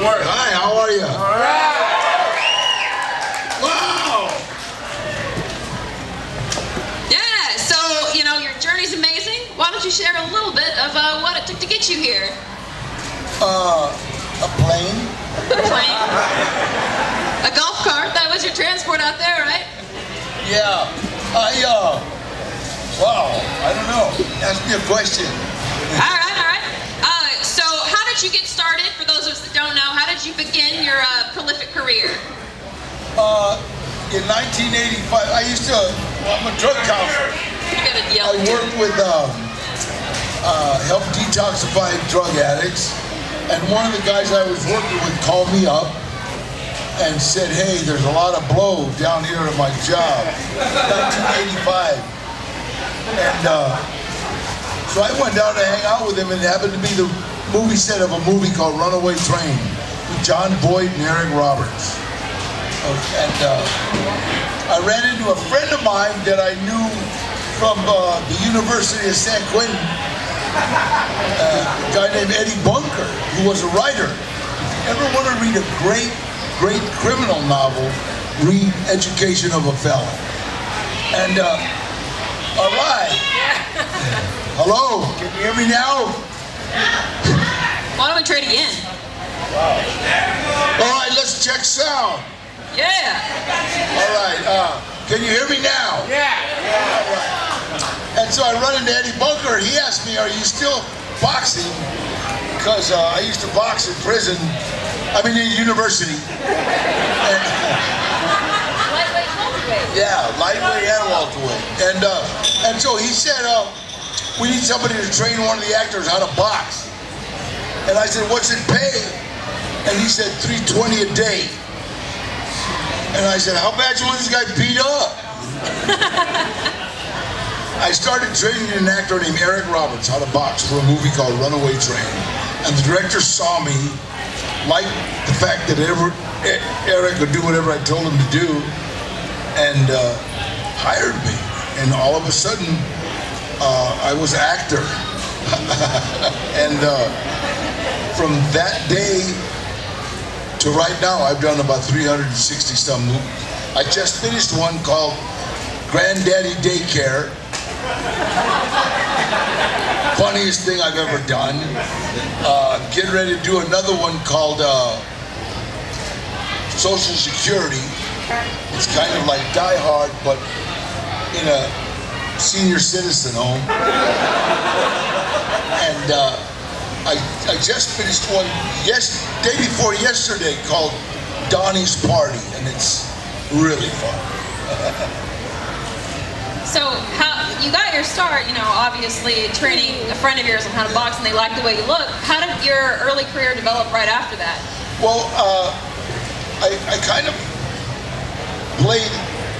work. Hi, how are you? All right. Wow. Yeah, so, you know, your journey's amazing. Why don't you share a little bit of what it took to get you here? A plane. A plane? A golf cart? That was your transport out there, right? Yeah. Wow, I don't know. Ask me a question. All right. So how did you get started? For those of us that don't know, how did you begin your prolific career? In 1985, I'm a drug counselor. You gotta yell. I worked with, help detoxify drug addicts. And one of the guys I was working with called me up and said, hey, there's a lot of blow down here at my job. 1985. And so I went down to hang out with him, and it happened to be the movie set of a movie called Runaway Train with John Boyd and Eric Roberts. And I ran into a friend of mine that I knew from the University of San Quentin, a guy named Eddie Bunker, who was a writer. If you ever want to read a great criminal novel, read Education of a Felon. And all right. Hello, can you hear me now? Why don't we trade again? Wow. All right, let's check sound. Yeah. All right, can you hear me now? Yeah. All right. And so I run into Eddie Bunker, and he asked me, are you still boxing? Because I used to box in prison, in university. Lightweight, welterweight. Yeah, lightweight and welterweight. And so he said, we need somebody to train one of the actors how to box. And I said, what's it pay? And he said, $320 a day. And I said, how bad you want this guy beat up? I started training an actor named Eric Roberts how to box for a movie called Runaway Train. And the director saw me, liked the fact that Eric would do whatever I told him to do, and hired me. And all of a sudden, I was an actor. And from that day to right now, I've done about 360 some movies. I just finished one called Granddaddy Daycare. Funniest thing I've ever done. Getting ready to do another one called Social Security. It's kind of like Die Hard, but in a senior citizen home. And I just finished one day before yesterday called Donnie's Party, and it's really fun. So how you got your start, obviously training a friend of yours on how to box, and they liked the way you look. How did your early career develop right after that? Well, I kind of played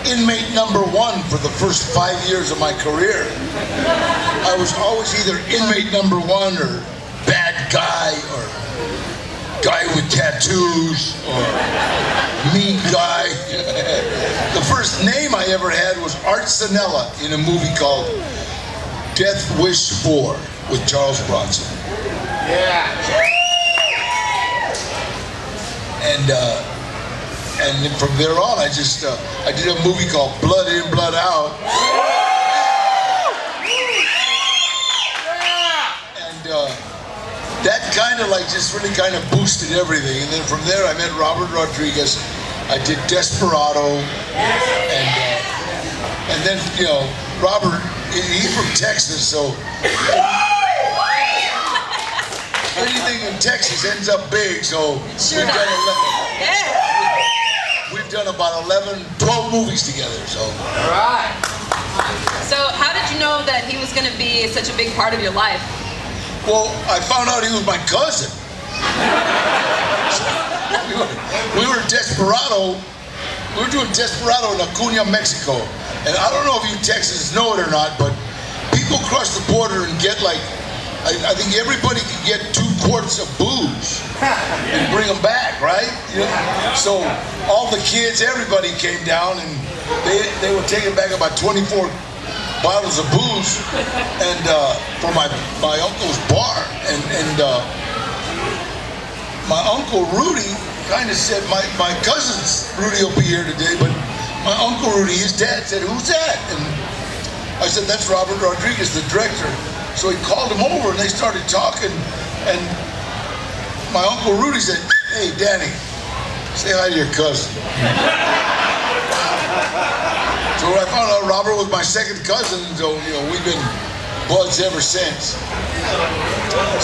inmate number one for the first 5 years of my career. I was always either inmate number one or bad guy or guy with tattoos or mean guy. The first name I ever had was Art Sanella in a movie called Death Wish 4 with Charles Bronson. Yeah. And then from there on, I did a movie called Blood In, Blood Out. And that kind of just really kind of boosted everything. And then from there, I met Robert Rodriguez. I did Desperado, and then Robert, he's from Texas, so anything in Texas ends up big. So Sure. We've done about 12 movies together. So. All right. So how did you know that he was going to be such a big part of your life? Well, I found out he was my cousin. We were Desperado. We were doing Desperado in Acuña, Mexico. And I don't know if you Texans know it or not, but people cross the border and get I think everybody can get 2 quarts of booze and bring them back, right? So all the kids, everybody came down, and they were taking back about 24 bottles of booze, and for my uncle's bar, and my Uncle Rudy kind of said, my cousin's Rudy will be here today, but my Uncle Rudy, his dad said, who's that? And I said, that's Robert Rodriguez, the director. So he called him over and they started talking, and my Uncle Rudy said, hey, Danny, say hi to your cousin. So I found out Robert was my second cousin, so we've been buds ever since.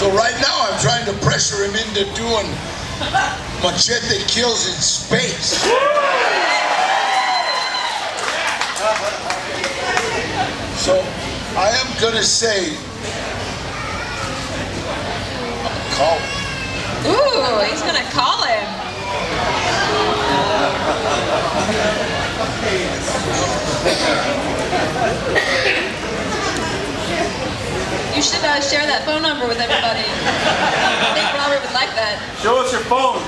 So right now I'm trying to pressure him into doing Machete Kills in Space. So I am gonna say, I'm gonna call him. Ooh, he's gonna call him. You should share that phone number with everybody. I think Robert would like that. Show us your phone.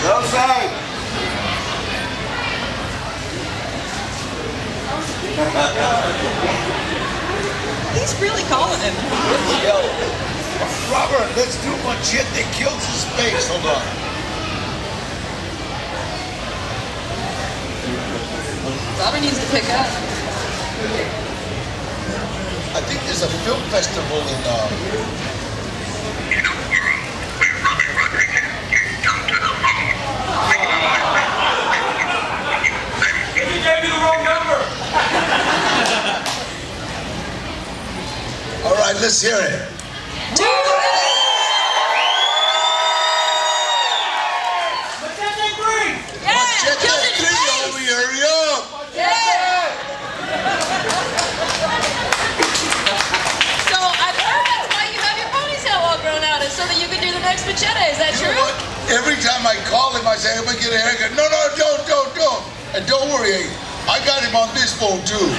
Outside. He's really calling him. Yo, Robert, let's do Machete Kills in Space. Hold on. Robert needs to pick up. I think there's a film festival in You gave me the wrong number. All right, let's hear it. Machete green. Yeah, Machete Kills in 3, Space. homie, hurry up. Yeah. So I've heard that's why you have your ponytail all grown out, is so that you can do the next Machete. Is that You true? know what? Every time I call him, I say, I'm gonna get a haircut. No, don't. And don't worry, I got him on this phone too.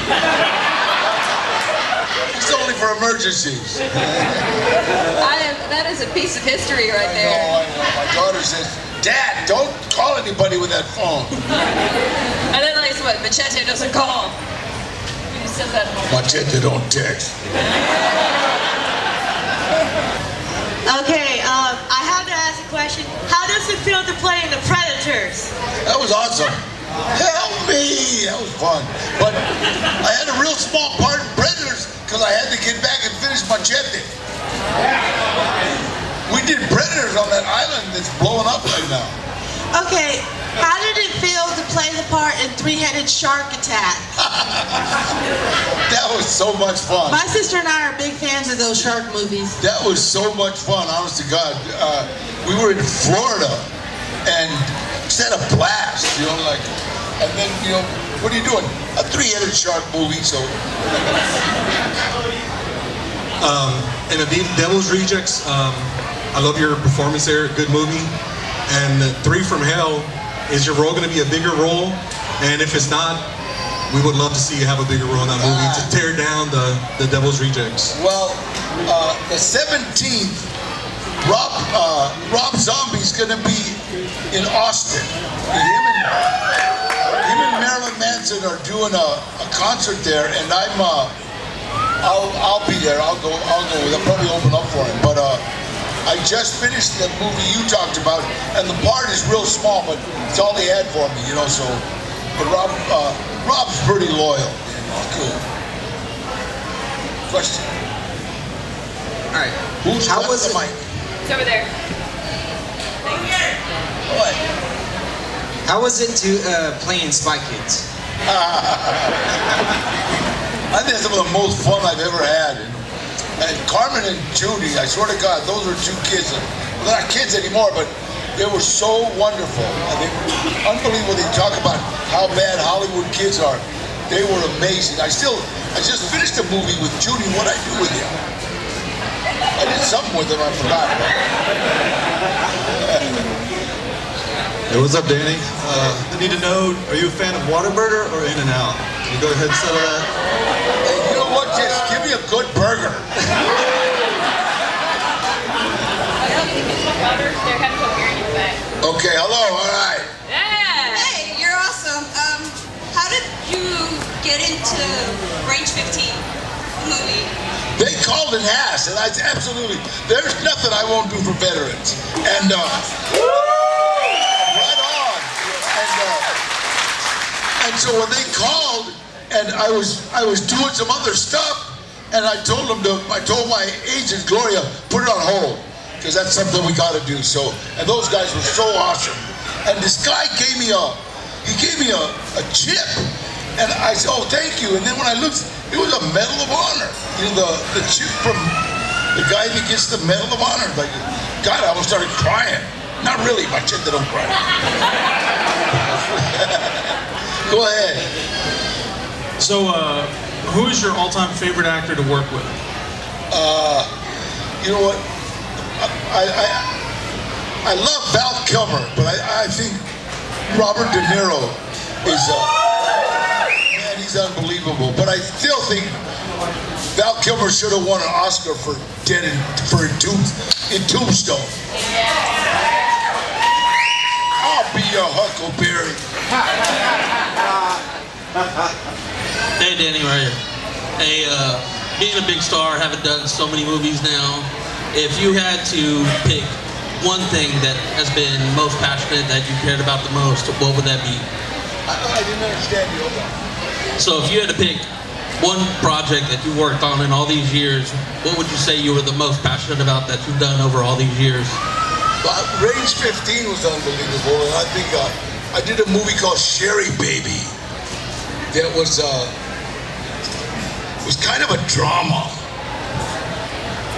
It's only for emergencies. That is a piece of history right there. I know. My daughter says, Dad, don't call anybody with that phone. And then like what? Machete doesn't call. Who says that? Machete don't text. Okay, I have to ask a question. How does it feel to play in The Predators? That was awesome. Help me! That was fun. But I had a real small part in Predators because I had to get back and finish Machete. We did Predators on that island that's blowing up right now. Okay, how did it feel to play the part in Three-Headed Shark Attack? That was so much fun. My sister and I are big fans of those shark movies. That was so much fun, honest to God. We were in Florida and just had a blast, and then, what are you doing? A three-headed shark movie, so. And Devil's Rejects, I love your performance there, good movie. And 3 from Hell, is your role going to be a bigger role? And if it's not, we would love to see you have a bigger role in that movie to tear down the Devil's Rejects. Well, the 17th, Rob Zombie's going to be in Austin. Him and Marilyn Manson are doing a concert there, and I'll be there. I'll go. They'll probably open up for him. But I just finished the movie you talked about, and the part is real small, but it's all they had for me, So, but Rob's pretty loyal. Cool. Question. All right. Who's How got was the it? mic? It's over there. What? How was it to play in Spy Kids? I think it's some of the most fun I've ever had. And Carmen and Judy, I swear to God, those are 2 kids. They're not kids anymore, but they were so wonderful. And they were unbelievable. They talk about how bad Hollywood kids are. They were amazing. I just finished a movie with Judy. What'd I do with him? I did something with him, I forgot. Hey, what's up, Danny? I need to know, are you a fan of Whataburger or In-N-Out? Can you go ahead and settle that? Hey, you know what? Just give me a good burger. Okay, hello, all right. Yeah. Hey, you're awesome. How did you get into Range 15 movie? They called and asked, and I said, absolutely. There's nothing I won't do for veterans. And right on. And so when they called, and I was doing some other stuff, and I told my agent Gloria, put it on hold, because that's something we got to do. So, and those guys were so awesome. And this guy gave me a chip, and I said, oh, thank you. And then when I looked, it was a Medal of Honor. You know, the chip from the guy that gets the Medal of Honor. Like, God, I almost started crying. Not really, Machete, don't cry. Go ahead. So, who is your all-time favorite actor to work with? You know what? I love Val Kilmer, but I think Robert De Niro is man, he's unbelievable. But I still think Val Kilmer should have won an Oscar for in Tombstone. I'll be your Huckleberry. Hey, Danny, right here. Hey, being a big star, having done so many movies now, if you had to pick one thing that has been most passionate, that you cared about the most, what would that be? I didn't understand you. Hold on. So if you had to pick one project that you worked on in all these years, what would you say you were the most passionate about that you've done over all these years? Range 15 was unbelievable, and I think I did a movie called Sherry Baby that was kind of a drama.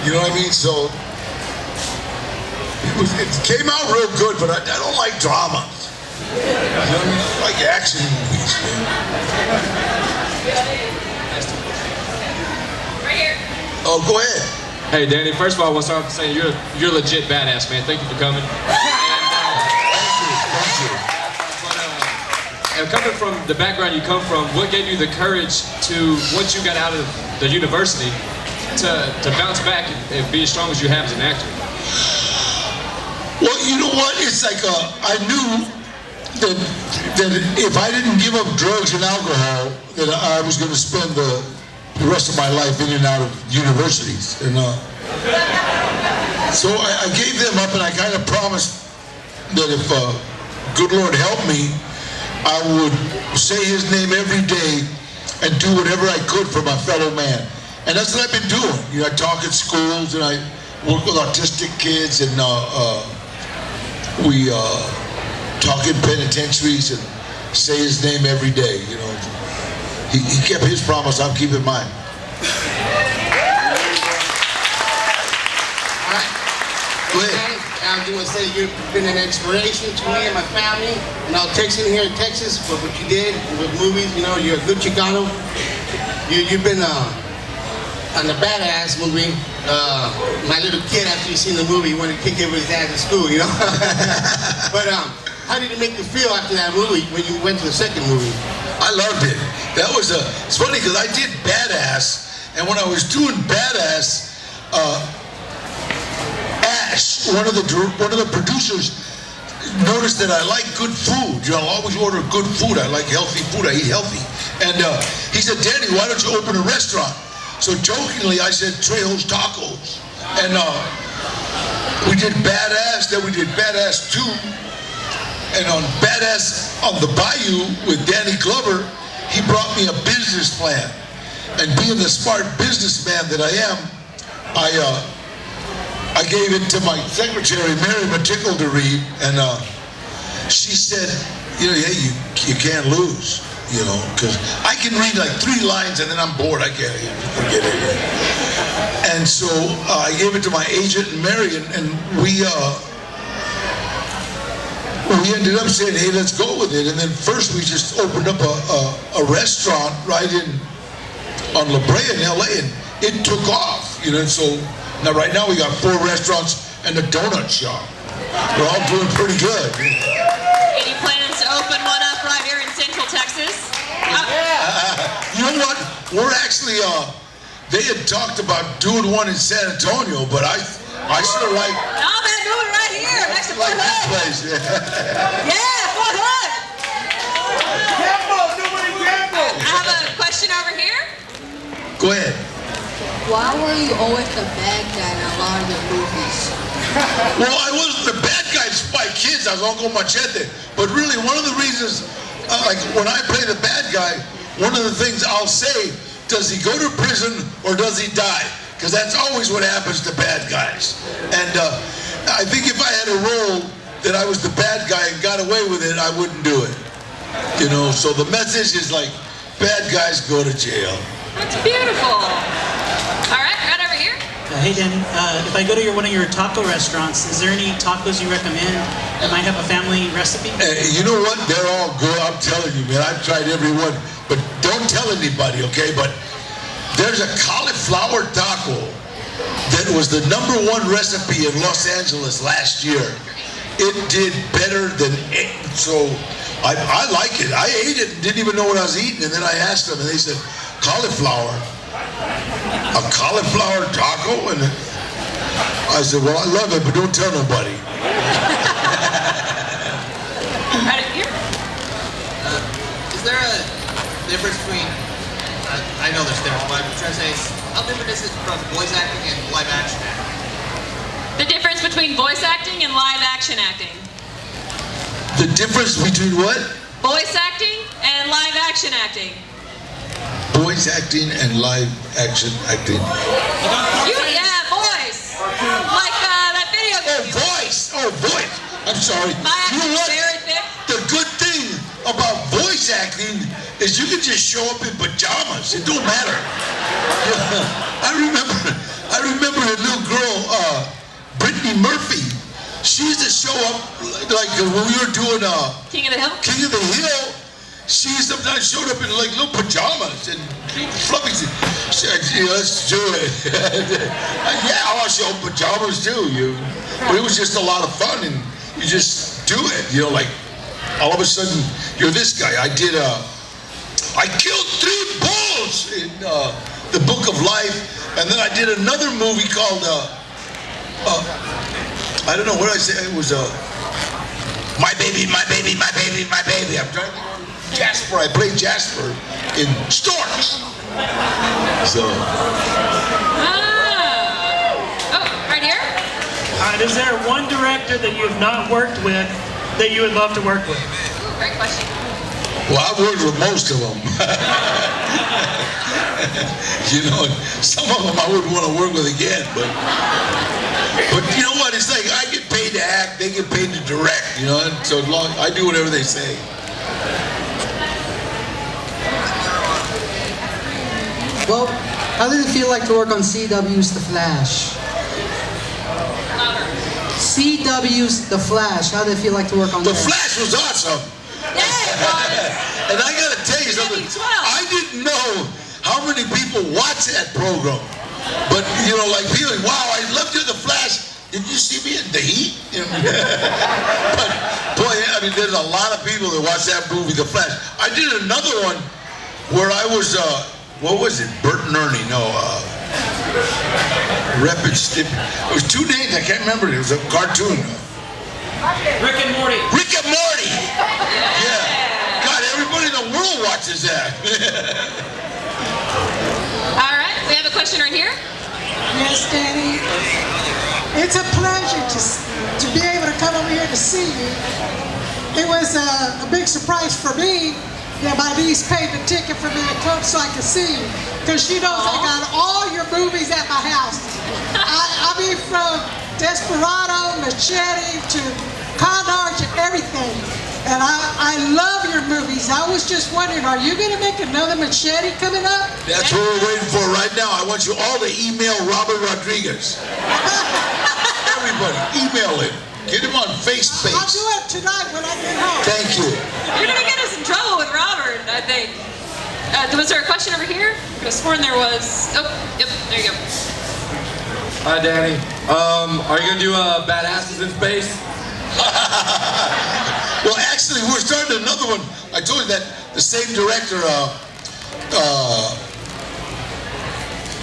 You know what I mean? So it came out real good, but I don't like drama. You know what I mean? I like action movies. Right here. Oh, go ahead. Hey, Danny, first of all, I want to start off saying you're legit badass, man. Thank you for coming. Thank you. And coming from the background you come from, what gave you the courage to, once you got out of the university, to bounce back and be as strong as you have as an actor? Well, you know what? It's like I knew that if I didn't give up drugs and alcohol, that I was going to spend the rest of my life in and out of universities. And so I gave them up, and I kind of promised that if good Lord helped me, I would say his name every day and do whatever I could for my fellow man. And that's what I've been doing. You know, I talk at schools, and I work with autistic kids, and we talk in penitentiaries and say his name every day. You know, he kept his promise. I'm keeping mine. All right. Go ahead. I just want to say you've been an inspiration to me and my family, and I'll Texan here in Texas for what you did with movies. You know, you're a good Chicano. You've been on the Bad Ass movie. My little kid, after you seen the movie, he wanted to kick everybody's ass at school, you know. But how did it make you feel after that movie when you went to the second movie? I loved it. That was it's funny because I did Badass, and when I was doing Badass, Ash, one of the producers, noticed that I like good food. You know, I'll always order good food. I like healthy food. I eat healthy. And he said, Danny, why don't you open a restaurant? So jokingly, I said Trejo's Tacos. And we did Badass, then we did Badass 2. And on Badass on the Bayou with Danny Glover, he brought me a business plan. And being the smart businessman that I am, I gave it to my secretary, Mary Matickle, to read, and she said, you know, hey, you can't lose, you know, because I can read like 3 lines and then I'm bored. I can't forget it. And so I gave it to my agent and Mary, and we ended up saying, hey, let's go with it. And then first we just opened up a restaurant right on La Brea in LA, and it took off, you know. And so now right now we got 4 restaurants and a donut shop. We're all doing pretty good. Any plans to open one up right here in Central Texas? You know what? We're actually they had talked about doing one in San Antonio, but I sort of like. No, man, do it right here next to Like Fort this Hood. place. Yeah, Fort Hood. Gamble, nobody gamble. I have a question over here. Go ahead. Why were you always the bad guy in a lot of your movies? Well, I wasn't the bad guy to Spy Kids. I was Uncle Machete. But really, one of the reasons, like when I play the bad guy, one of the things I'll say, does he go to prison or does he die? Because that's always what happens to bad guys. And I think if I had a role that I was the bad guy and got away with it, I wouldn't do it. You know, so the message is like, bad guys go to jail. That's beautiful. All right, right over here. Hey Danny, if I go to one of your taco restaurants, is there any tacos you recommend that might have a family recipe? You know what? They're all good. I'm telling you, man. I've tried every one, but don't tell anybody, okay? But there's a cauliflower taco that was the #1 recipe in Los Angeles last year. It did better than so. I like it. I ate it and didn't even know what I was eating, and then I asked them, and they said, cauliflower. A cauliflower taco? And I said, well, I love it, but don't tell nobody. Right here. Is there a difference between, I know there's difference, but I'm trying to say, how different is it from voice acting and live action acting? The difference between voice acting and live action acting. The difference between what? Voice acting and live action acting. Voice acting and live action acting. Yeah, voice. Like that video game. Oh, voice. I'm sorry. My You know what? very thick. The good thing about voice acting is you can just show up in pajamas. It don't matter. I remember a little girl, Brittany Murphy. She used to show up like when we were doing King of the Hill. King of the Hill. She sometimes showed up in like little pajamas and fluffy. She said, yeah, let's do it. Yeah, I'll show up in pajamas too. But it was just a lot of fun, and you just do it. You know, like all of a sudden you're this guy. I killed 3 bulls in the Book of Life, and then I did another movie called I don't know what I say. It was My Baby, My Baby, My Baby, My Baby. I'm trying to think. Jasper. I played Jasper in Storks. So. Oh, right here. Is there one director that you have not worked with that you would love to work with? Great question. Well, I've worked with most of them. You know, some of them I wouldn't want to work with again, but you know what? It's like I get paid to act, they get paid to direct. You know, and so long I do whatever they say. Well, how did it feel like to work on CW's The Flash? CW's The Flash. How did it feel like to work on The that? Flash was awesome. Yeah, it was. And I gotta tell you something. I didn't know how many people watch that program. But you know, like people, wow, I loved you, The Flash. Did you see me in The Heat? You know? But boy, I mean, there's a lot of people that watch that movie, The Flash. I did another one where I was, what was it? Bert and Ernie? No, Rep and Stimpy. It was 2 names. I can't remember it. It was a cartoon. Rick and Morty. Rick and Morty. Yeah. God, everybody in the world watches that. All right, we have a question right here. Yes, Danny. It's a pleasure to be able to come over here to see you. It was a big surprise for me that my niece paid the ticket for me to come so I could see you. Because she knows I got all your movies at my house. I mean, from Desperado, Machete, to Condor, to everything. And I love your movies. I was just wondering, are you going to make another Machete coming up? That's what we're waiting for right now. I want you all to email Robert Rodriguez. Everybody, email him. Get him on FaceSpace. I'll do it tonight when I get home. Thank you. You're gonna get us in trouble with Robert, I think. Was there a question over here? I could have sworn there was. Oh, yep, there you go. Hi, Danny. Are you gonna do Badasses in Space? Well, actually, we're starting another one. I told you that the same director,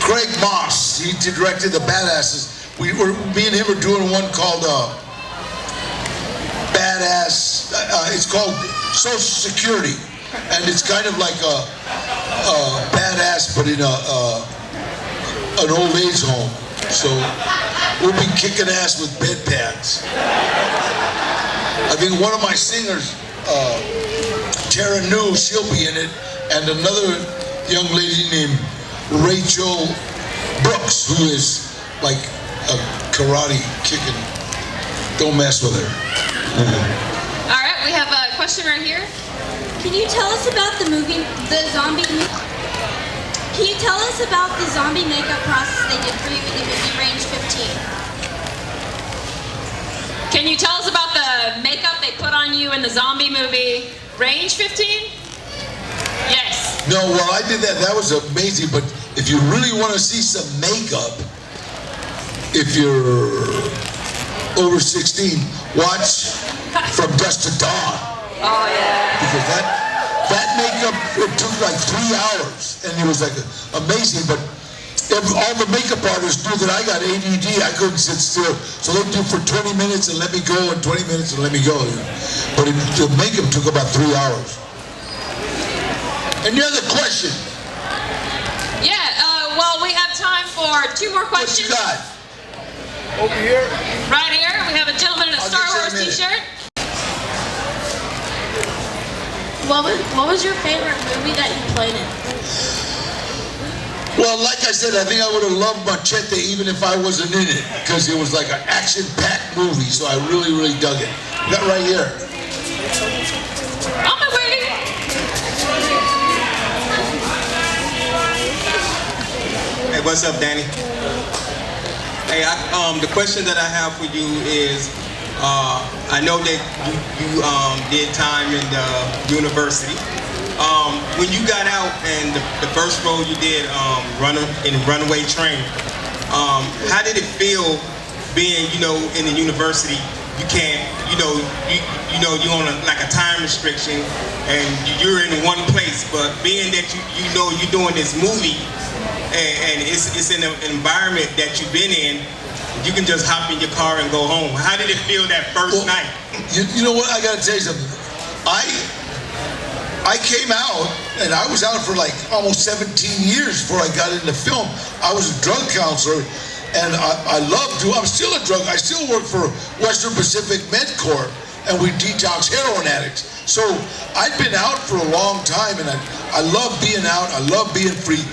Craig Moss, he directed the Badasses. Me and him are doing one called Badass. It's called Social Security, and it's kind of like a badass, but in a an old age home. So we'll be kicking ass with bedpans. I think one of my singers, Tara New, she'll be in it, and another young lady named Rachel Brooks, who is like a karate kicking. Don't mess with her. All right, we have a question right here. Can you tell us about the zombie? Can you tell us about the zombie makeup process they did for you in the movie Range 15? Can you tell us about the makeup they put on you in the zombie movie Range 15? Yes. No, well, I did that. That was amazing. But if you really want to see some makeup, if you're over 16, watch From Dusk to Dawn. Oh, yeah. Because that makeup, it took like 3 hours. And it was like amazing. But all the makeup artists knew that I got ADD. I couldn't sit still. So they'd do for 20 minutes and let me go, and 20 minutes and let me go. But the makeup took about 3 hours. Any other question? Yeah, well, we have time for 2 more questions. What you got? Over here? Right here, we have a gentleman in a Star Wars t-shirt. What was your favorite movie that you played in? Well, like I said, I think I would have loved Machete even if I wasn't in it, because it was like an action-packed movie, so I really, really dug it. That right here. On my way. Hey, what's up, Danny? Hey, the question that I have for you is, I know that you did time in the university. When you got out and the first role you did in Runaway Train, how did it feel being, in the university? You can't, you're on like a time restriction and you're in one place, but being that you're doing this movie and it's in an environment that you've been in, you can just hop in your car and go home. How did it feel that first night? You know what? I got to tell you something. I came out, and I was out for like almost 17 years before I got into film. I was a drug counselor, and I I'm still a drug. I still work for Western Pacific MedCorp, and we detox heroin addicts. So I've been out for a long time, and I love being out. I love being free.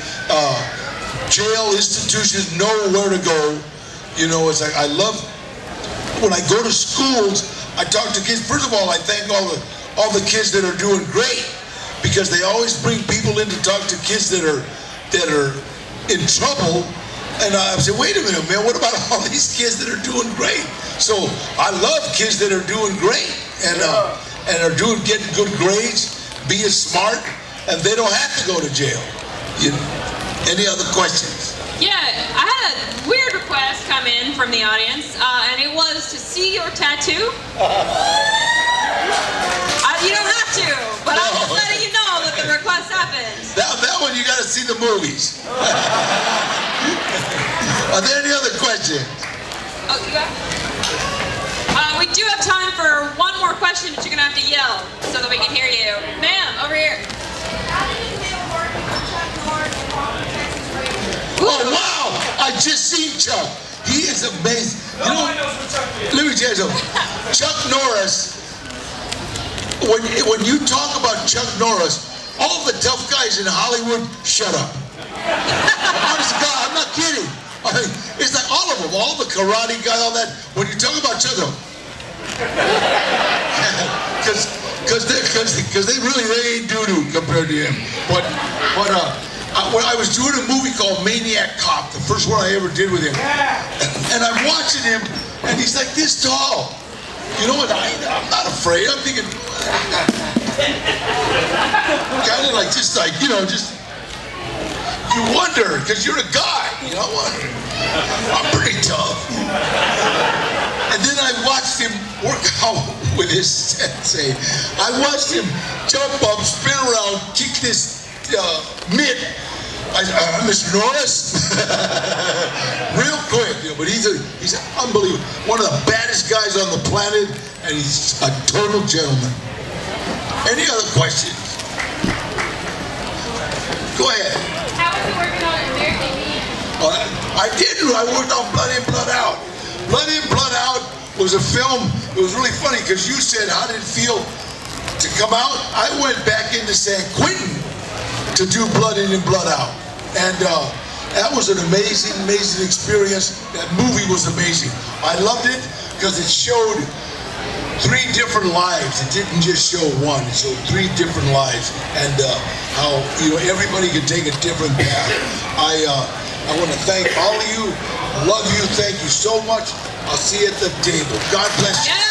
Jail institutions know where to go. It's like I love when I go to schools. I talk to kids. First of all, I thank all the kids that are doing great, because they always bring people in to talk to kids that are in trouble. And I say, wait a minute, man, what about all these kids that are doing great? So I love kids that are doing great and are getting good grades, being smart, and they don't have to go to jail. Any other questions? Yeah, I had a weird request come in from the audience, and it was to see your tattoo. You don't have to, but I'm just letting you know that the request happened. That one you got to see the movies. Are there any other questions? Oh, you got? We do have time for one more question, but you're gonna have to yell so that we can hear you. Ma'am, over here. Oh wow! I just seen Chuck. He is amazing. Let me tell you something. Chuck Norris. When you talk about Chuck Norris, all the tough guys in Hollywood shut up. Honest to God, I'm not kidding. I mean, it's like all of them, all the karate guys, all that. When you talk about Chuck, because they ain't doo-doo compared to him. But when I was doing a movie called Maniac Cop, the first one I ever did with him, and I'm watching him, and he's like this tall. You know what? I'm not afraid. I'm thinking, kind of like just you wonder because you're a guy. I'm pretty tough. And then I watched him work out with his sensei. I watched him jump up, spin around, kick this mitt. Mr. Norris, real quick, but he's unbelievable. One of the baddest guys on the planet, and he's a total gentleman. Any other questions? Go ahead. How was it working on American Geek? I did. I worked on Blood In, Blood Out. Blood In, Blood Out was a film. It was really funny because you said, how did it feel to come out? I went back into San Quentin to do Blood In and Blood Out. And that was an amazing, amazing experience. That movie was amazing. I loved it because it showed 3 different lives. It didn't just show one. It showed 3 different lives, and how everybody could take a different path. I want to thank all of you. Love you. Thank you so much. I'll see you at the table. God bless you.